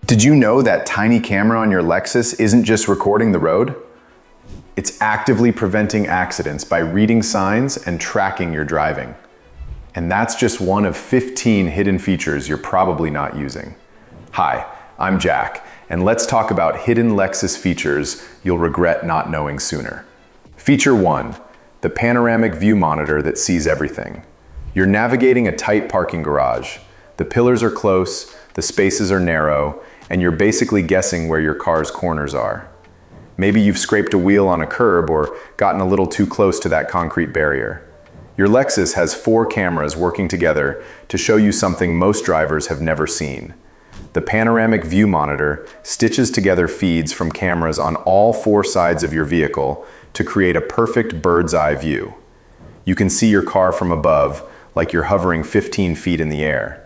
Did you know that tiny camera on your Lexus isn't just recording the road? It's actively preventing accidents by reading signs and tracking your driving. And that's just one of 15 hidden features you're probably not using. Hi, I'm Jack, and let's talk about hidden Lexus features you'll regret not knowing sooner. Feature 1, the panoramic view monitor that sees everything. You're navigating a tight parking garage. The pillars are close, the spaces are narrow, and you're basically guessing where your car's corners are. Maybe you've scraped a wheel on a curb or gotten a little too close to that concrete barrier. Your Lexus has 4 cameras working together to show you something most drivers have never seen. The panoramic view monitor stitches together feeds from cameras on all 4 sides of your vehicle to create a perfect bird's eye view. You can see your car from above, like you're hovering 15 feet in the air.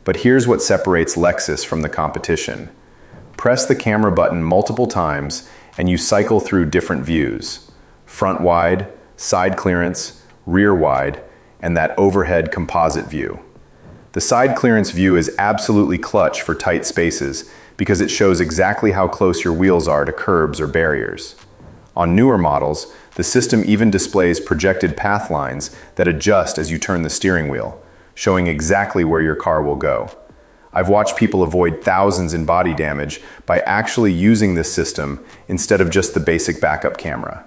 But here's what separates Lexus from the competition. Press the camera button multiple times and you cycle through different views: front wide, side clearance, rear wide, and that overhead composite view. The side clearance view is absolutely clutch for tight spaces because it shows exactly how close your wheels are to curbs or barriers. On newer models, the system even displays projected path lines that adjust as you turn the steering wheel, showing exactly where your car will go. I've watched people avoid thousands in body damage by actually using this system instead of just the basic backup camera.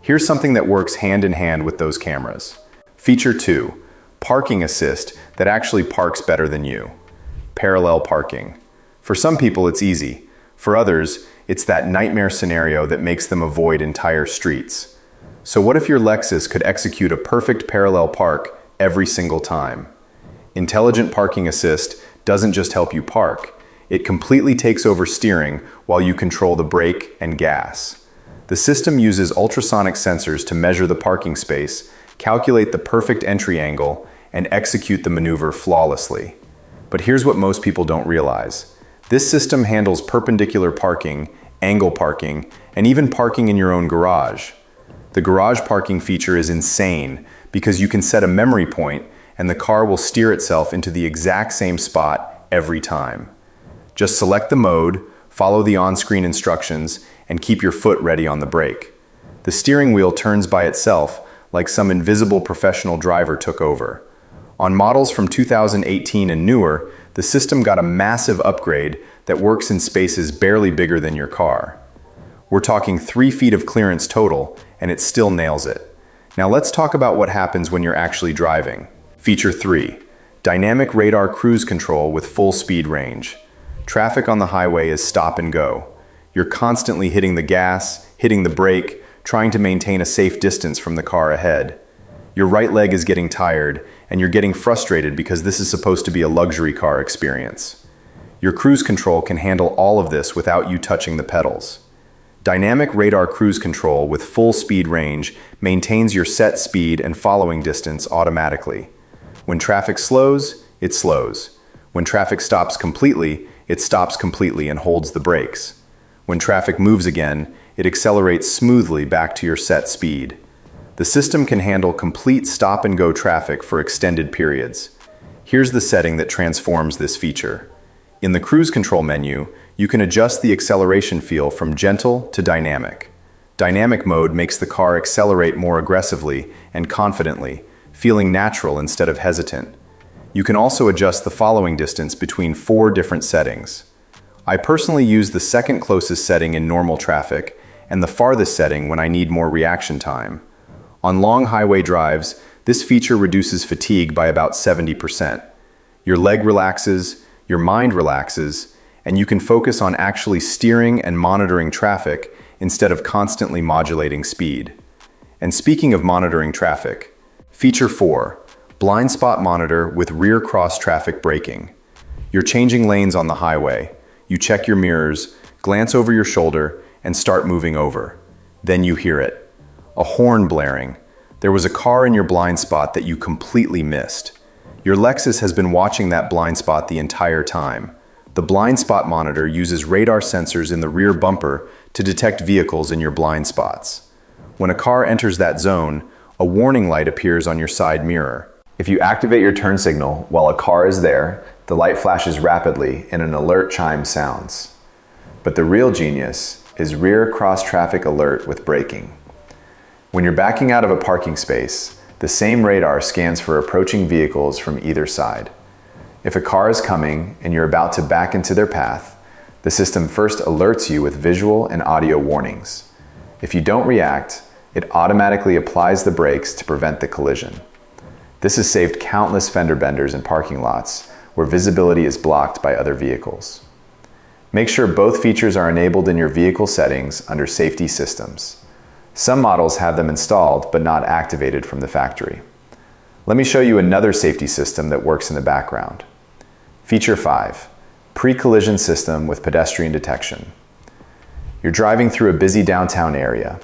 Here's something that works hand in hand with those cameras. Feature 2, parking assist that actually parks better than you. Parallel parking. For some people it's easy. For others, it's that nightmare scenario that makes them avoid entire streets. So what if your Lexus could execute a perfect parallel park every single time? Intelligent Parking Assist doesn't just help you park, it completely takes over steering while you control the brake and gas. The system uses ultrasonic sensors to measure the parking space, calculate the perfect entry angle, and execute the maneuver flawlessly. But here's what most people don't realize. This system handles perpendicular parking, angle parking, and even parking in your own garage. The garage parking feature is insane because you can set a memory point and the car will steer itself into the exact same spot every time. Just select the mode, follow the on-screen instructions, and keep your foot ready on the brake. The steering wheel turns by itself like some invisible professional driver took over. On models from 2018 and newer, the system got a massive upgrade that works in spaces barely bigger than your car. We're talking 3 feet of clearance total, and it still nails it. Now let's talk about what happens when you're actually driving. Feature 3, dynamic radar cruise control with full speed range. Traffic on the highway is stop and go. You're constantly hitting the gas, hitting the brake, trying to maintain a safe distance from the car ahead. Your right leg is getting tired, and you're getting frustrated because this is supposed to be a luxury car experience. Your cruise control can handle all of this without you touching the pedals. Dynamic radar cruise control with full speed range maintains your set speed and following distance automatically. When traffic slows, it slows. When traffic stops completely, it stops completely and holds the brakes. When traffic moves again, it accelerates smoothly back to your set speed. The system can handle complete stop-and-go traffic for extended periods. Here's the setting that transforms this feature. In the cruise control menu, you can adjust the acceleration feel from gentle to dynamic. Dynamic mode makes the car accelerate more aggressively and confidently, feeling natural instead of hesitant. You can also adjust the following distance between 4 different settings. I personally use the second closest setting in normal traffic and the farthest setting when I need more reaction time. On long highway drives, this feature reduces fatigue by about 70%. Your leg relaxes, your mind relaxes, and you can focus on actually steering and monitoring traffic instead of constantly modulating speed. And speaking of monitoring traffic, Feature 4, blind spot monitor with rear cross traffic braking. You're changing lanes on the highway. You check your mirrors, glance over your shoulder, and start moving over. Then you hear it. A horn blaring. There was a car in your blind spot that you completely missed. Your Lexus has been watching that blind spot the entire time. The blind spot monitor uses radar sensors in the rear bumper to detect vehicles in your blind spots. When a car enters that zone, a warning light appears on your side mirror. If you activate your turn signal while a car is there, the light flashes rapidly and an alert chime sounds. But the real genius is rear cross-traffic alert with braking. When you're backing out of a parking space, the same radar scans for approaching vehicles from either side. If a car is coming and you're about to back into their path, the system first alerts you with visual and audio warnings. If you don't react, it automatically applies the brakes to prevent the collision. This has saved countless fender benders in parking lots where visibility is blocked by other vehicles. Make sure both features are enabled in your vehicle settings under Safety Systems. Some models have them installed but not activated from the factory. Let me show you another safety system that works in the background. Feature 5, Pre-Collision System with Pedestrian Detection. You're driving through a busy downtown area.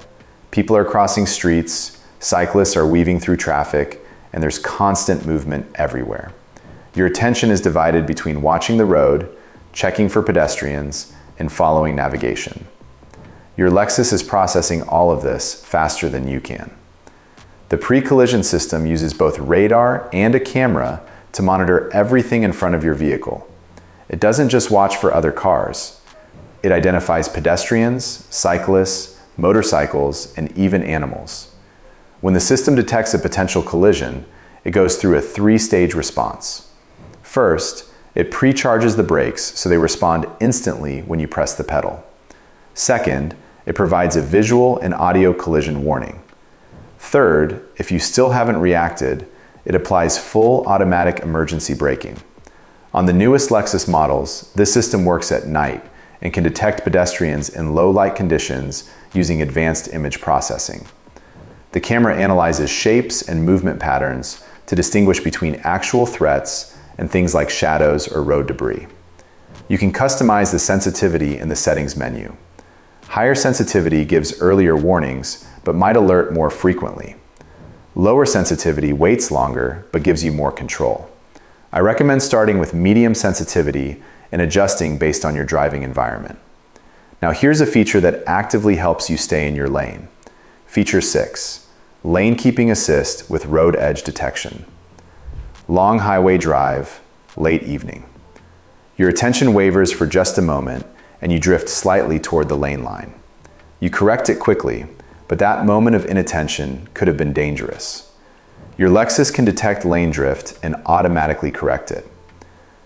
People are crossing streets, cyclists are weaving through traffic, and there's constant movement everywhere. Your attention is divided between watching the road, checking for pedestrians, and following navigation. Your Lexus is processing all of this faster than you can. The pre-collision system uses both radar and a camera to monitor everything in front of your vehicle. It doesn't just watch for other cars. It identifies pedestrians, cyclists, motorcycles, and even animals. When the system detects a potential collision, it goes through a 3-stage response. First, it pre-charges the brakes so they respond instantly when you press the pedal. Second, it provides a visual and audio collision warning. Third, if you still haven't reacted, it applies full automatic emergency braking. On the newest Lexus models, this system works at night and can detect pedestrians in low light conditions using advanced image processing. The camera analyzes shapes and movement patterns to distinguish between actual threats and things like shadows or road debris. You can customize the sensitivity in the settings menu. Higher sensitivity gives earlier warnings, but might alert more frequently. Lower sensitivity waits longer, but gives you more control. I recommend starting with medium sensitivity and adjusting based on your driving environment. Now here's a feature that actively helps you stay in your lane. Feature 6, Lane Keeping Assist with Road Edge Detection. Long highway drive, late evening. Your attention wavers for just a moment and you drift slightly toward the lane line. You correct it quickly, but that moment of inattention could have been dangerous. Your Lexus can detect lane drift and automatically correct it.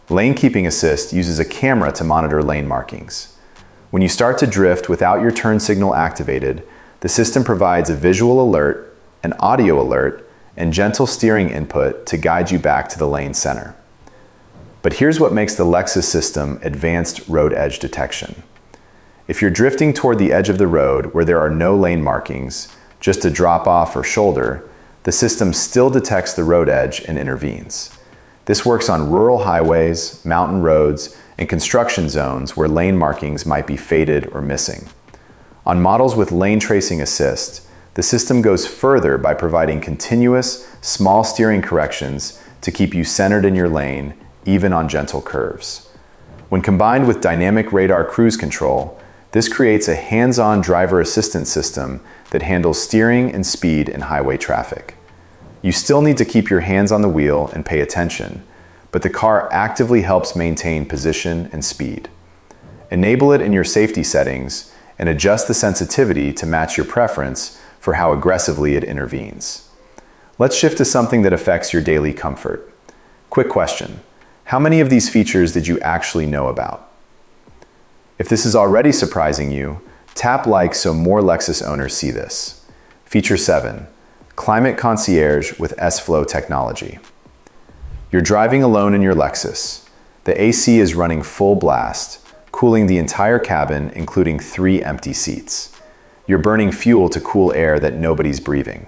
Lane Keeping Assist uses a camera to monitor lane markings. When you start to drift without your turn signal activated, the system provides a visual alert, an audio alert, and gentle steering input to guide you back to the lane center. But here's what makes the Lexus system advanced road edge detection. If you're drifting toward the edge of the road where there are no lane markings, just a drop-off or shoulder, the system still detects the road edge and intervenes. This works on rural highways, mountain roads, and construction zones where lane markings might be faded or missing. On models with lane tracing assist, the system goes further by providing continuous, small steering corrections to keep you centered in your lane, even on gentle curves. When combined with dynamic radar cruise control, this creates a hands-on driver assistance system that handles steering and speed in highway traffic. You still need to keep your hands on the wheel and pay attention, but the car actively helps maintain position and speed. Enable it in your safety settings and adjust the sensitivity to match your preference for how aggressively it intervenes. Let's shift to something that affects your daily comfort. Quick question, how many of these features did you actually know about? If this is already surprising you, tap like so more Lexus owners see this. Feature 7, Climate Concierge with S-Flow technology. You're driving alone in your Lexus. The AC is running full blast, cooling the entire cabin, including 3 empty seats. You're burning fuel to cool air that nobody's breathing.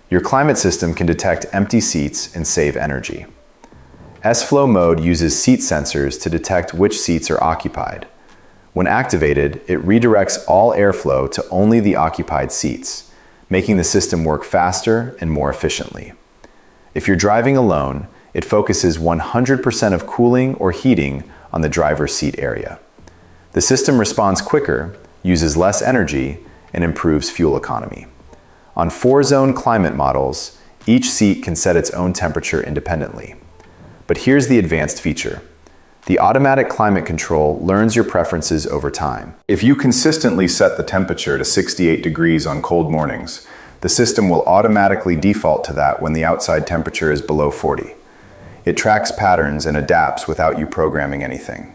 Your climate system can detect empty seats and save energy. S-Flow mode uses seat sensors to detect which seats are occupied. When activated, it redirects all airflow to only the occupied seats, making the system work faster and more efficiently. If you're driving alone, it focuses 100% of cooling or heating on the driver's seat area. The system responds quicker, uses less energy, and improves fuel economy. On 4-zone climate models, each seat can set its own temperature independently. But But here's the advanced feature. The automatic climate control learns your preferences over time. If you consistently set the temperature to 68 degrees on cold mornings, the system will automatically default to that when the outside temperature is below 40. It tracks patterns and adapts without you programming anything.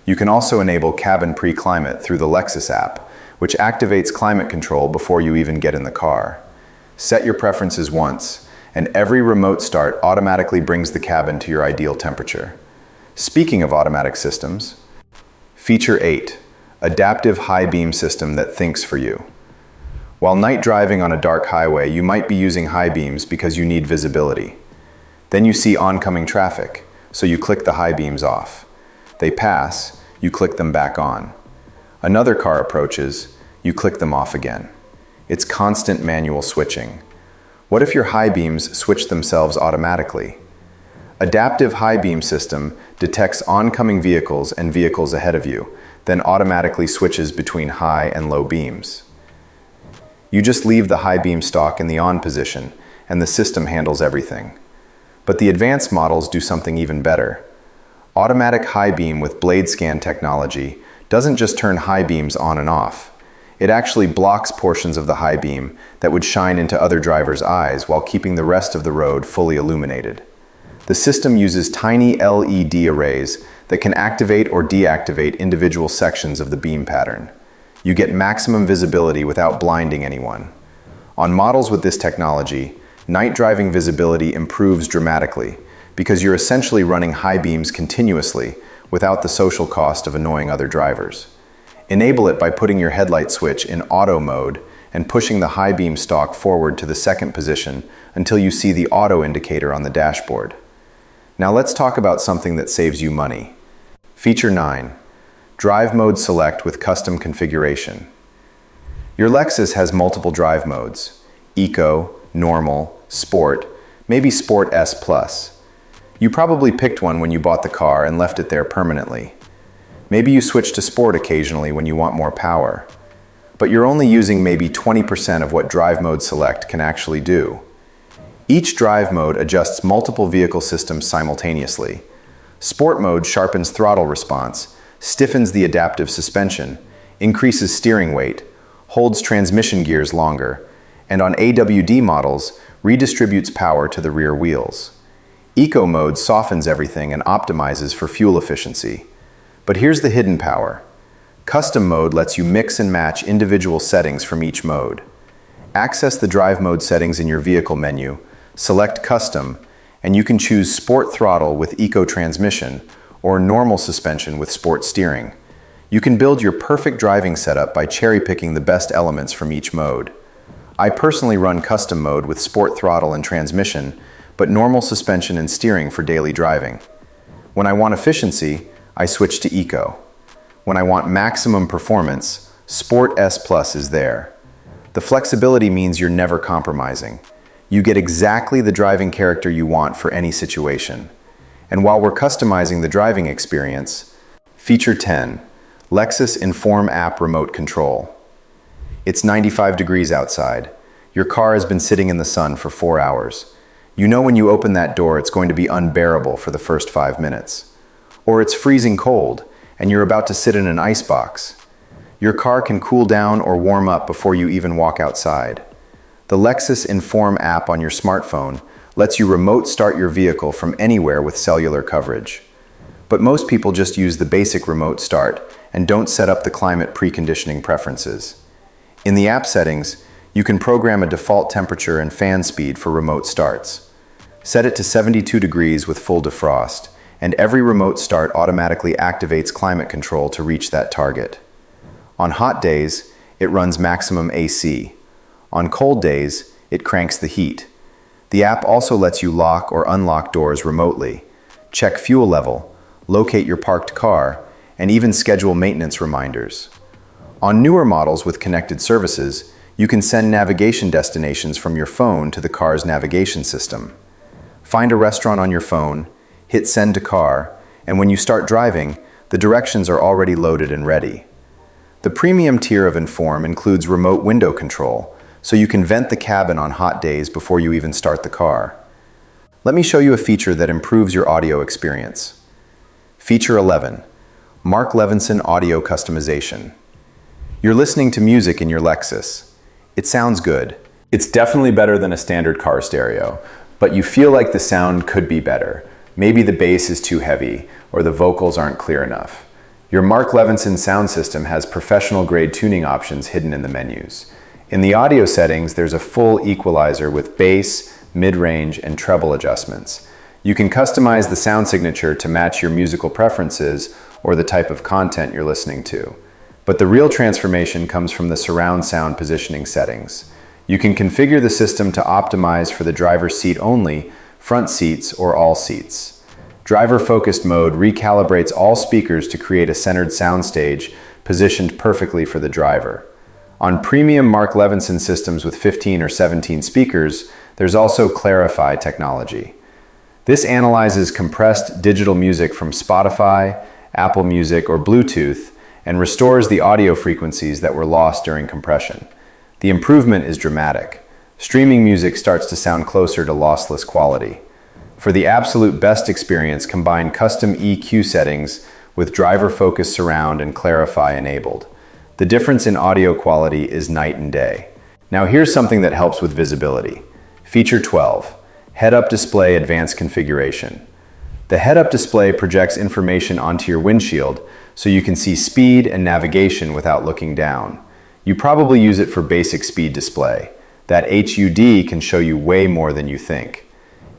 You can also enable cabin pre-climate through the Lexus app, which activates climate control before you even get in the car. Set your preferences once, and every remote start automatically brings the cabin to your ideal temperature. Speaking of automatic systems, Feature 8, Adaptive High Beam System that thinks for you. While night driving on a dark highway, you might be using high beams because you need visibility. Then you see oncoming traffic, so you click the high beams off. They pass, you click them back on. Another car approaches, you click them off again. It's constant manual switching. What if your high beams switch themselves automatically? Adaptive High Beam System detects oncoming vehicles and vehicles ahead of you, then automatically switches between high and low beams. You just leave the high beam stalk in the on position, and the system handles everything. But the advanced models do something even better. Automatic high beam with blade scan technology doesn't just turn high beams on and off. It actually blocks portions of the high beam that would shine into other drivers' eyes while keeping the rest of the road fully illuminated. The system uses tiny LED arrays that can activate or deactivate individual sections of the beam pattern. You get maximum visibility without blinding anyone. On models with this technology, night driving visibility improves dramatically because you're essentially running high beams continuously without the social cost of annoying other drivers. Enable it by putting your headlight switch in auto mode and pushing the high beam stalk forward to the second position until you see the auto indicator on the dashboard. Now let's talk about something that saves you money. Feature 9, Drive Mode Select with Custom Configuration. Your Lexus has multiple drive modes: Eco, Normal, Sport, maybe Sport S+. You probably picked one when you bought the car and left it there permanently. Maybe you switch to Sport occasionally when you want more power. But you're only using maybe 20% of what Drive Mode Select can actually do. Each drive mode adjusts multiple vehicle systems simultaneously. Sport mode sharpens throttle response, stiffens the adaptive suspension, increases steering weight, holds transmission gears longer, and on AWD models, redistributes power to the rear wheels. Eco mode softens everything and optimizes for fuel efficiency. But here's the hidden power. Custom mode lets you mix and match individual settings from each mode. Access the drive mode settings in your vehicle menu, select Custom, and you can choose Sport throttle with Eco transmission or Normal suspension with Sport steering. You can build your perfect driving setup by cherry-picking the best elements from each mode. I personally run Custom mode with Sport throttle and transmission, but Normal suspension and steering for daily driving. When I want efficiency, I switch to Eco. When I want maximum performance, Sport S+ is there. The flexibility means you're never compromising. You get exactly the driving character you want for any situation. And while we're customizing the driving experience, Feature 10, Lexus Enform App Remote Control. It's 95 degrees outside. Your car has been sitting in the sun for 4 hours. You know when you open that door it's going to be unbearable for the first 5 minutes. Or it's freezing cold, and you're about to sit in an ice box. Your car can cool down or warm up before you even walk outside. The Lexus Enform app on your smartphone lets you remote start your vehicle from anywhere with cellular coverage. But most people just use the basic remote start and don't set up the climate preconditioning preferences. In the app settings, you can program a default temperature and fan speed for remote starts. Set it to 72 degrees with full defrost, and every remote start automatically activates climate control to reach that target. On hot days, it runs maximum AC. On cold days, it cranks the heat. The app also lets you lock or unlock doors remotely, check fuel level, locate your parked car, and even schedule maintenance reminders. On newer models with connected services, you can send navigation destinations from your phone to the car's navigation system. Find a restaurant on your phone, hit send to car, and when you start driving, the directions are already loaded and ready. The premium tier of Enform includes remote window control, so you can vent the cabin on hot days before you even start the car. let me show you a feature that improves your audio experience. Feature 11, Mark Levinson Audio Customization. You're listening to music in your Lexus. It sounds good. It's definitely better than a standard car stereo, but you feel like the sound could be better. Maybe the bass is too heavy, or the vocals aren't clear enough. Your Mark Levinson sound system has professional-grade tuning options hidden in the menus. In the audio settings, there's a full equalizer with bass, mid-range, and treble adjustments. You can customize the sound signature to match your musical preferences or the type of content you're listening to. But the real transformation comes from the surround sound positioning settings. You can configure the system to optimize for the driver's seat only, front seats, or all seats. Driver-focused mode recalibrates all speakers to create a centered soundstage positioned perfectly for the driver. On premium Mark Levinson systems with 15 or 17 speakers, there's also Clarify technology. This analyzes compressed digital music from Spotify, Apple Music, or Bluetooth and restores the audio frequencies that were lost during compression. The improvement is dramatic. Streaming music starts to sound closer to lossless quality. For the absolute best experience, combine custom EQ settings with driver-focused surround and Clarify enabled. The difference in audio quality is night and day. Now here's something that helps with visibility. Feature 12. Head-up display advanced configuration. The head-up display projects information onto your windshield so you can see speed and navigation without looking down. You probably use it for basic speed display. That HUD can show you way more than you think.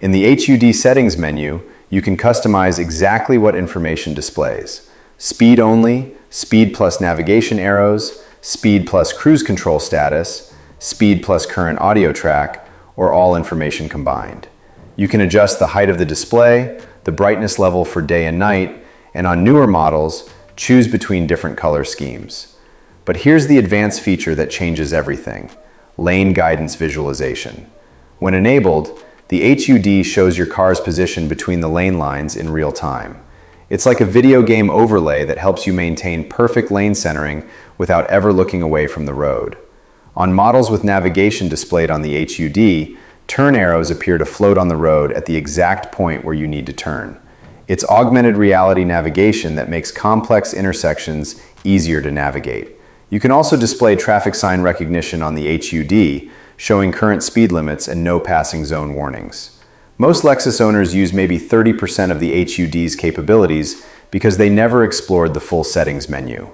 In the HUD settings menu, you can customize exactly what information displays. Speed only, speed plus navigation arrows, speed plus cruise control status, speed plus current audio track, or all information combined. You can adjust the height of the display, the brightness level for day and night, and on newer models, choose between different color schemes. But here's the advanced feature that changes everything: lane guidance visualization. When enabled, the HUD shows your car's position between the lane lines in real time. It's like a video game overlay that helps you maintain perfect lane centering without ever looking away from the road. On models with navigation displayed on the HUD, turn arrows appear to float on the road at the exact point where you need to turn. It's augmented reality navigation that makes complex intersections easier to navigate. You can also display traffic sign recognition on the HUD, showing current speed limits and no passing zone warnings. Most Lexus owners use maybe 30% of the HUD's capabilities because they never explored the full settings menu.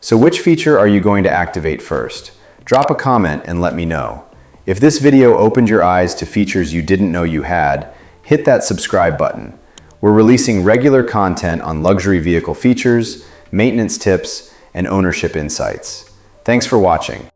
So which feature are you going to activate first? Drop a comment and let me know. If this video opened your eyes to features you didn't know you had, hit that subscribe button. We're releasing regular content on luxury vehicle features, maintenance tips, and ownership insights. Thanks for watching.